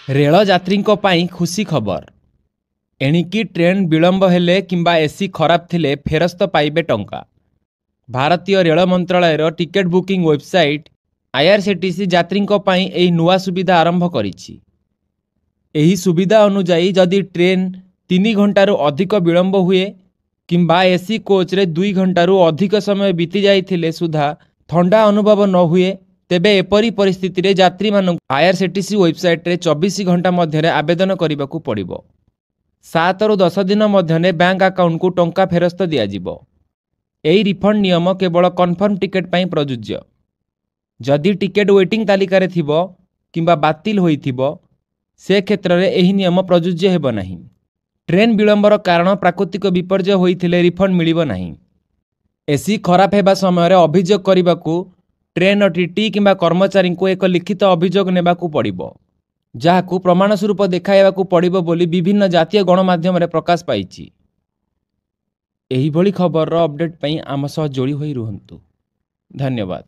Rail यात्री खुशी खबर एणिकी ट्रेन विलंब हेले किंबा एसी खराब थिले फेरस्त पाइबे टंका। भारतीय रेल मंत्रालयर टिकेट बुकिंग वेबसाइट आईआरसीटीसी यात्री एही नुआ सुविधा आरंभ करिछि। एही सुविधा अनुजाई जदि ट्रेन 3 घंटारू अधिक विलंब हुए किंबा एसी कोच रे 2 घंटारू अधिक समय बीती जाइथिले सुधा ठंडा अनुभव न हुए तेबे एपरी परिस्थिति रे यात्री मानक आईआरसीटीसी वेबसाइट रे 24 घंटा मध्य आवेदन करने को पड़िबो। 7 ରୁ 10 दिन मध्य बैंक अकाउंट को टंका फेरस्त दिया जिवो। एही रिफंड नियम केवल कन्फर्म टिकेट पई प्रযোज्य। जदि टिकेट वेटिंग तालिका रे थिबो किंबा बातिल होइथिबो से क्षेत्र रे एही नियम प्रযোज्य हेबो नाही। ट्रेन विलंबर कारण प्राकृतिक विपर्यय होइथिले रिफंड मिलिबो नाही। एसी खराब हेबा समय रे अभियोग करिबाकू ट्रेन टीटी किंबा कर्मचारी को एक लिखित अभियोग नेबाकू पड़िबो, जाहाकू प्रमाण स्वरूप देखाइबाकू पड़िबो बोली विभिन्न जातीय गणमाध्यम रे प्रकाश पाइछि। एही भली खबर रो अपडेट पई आम सह जोड़ी होई रुहंतु। धन्यवाद।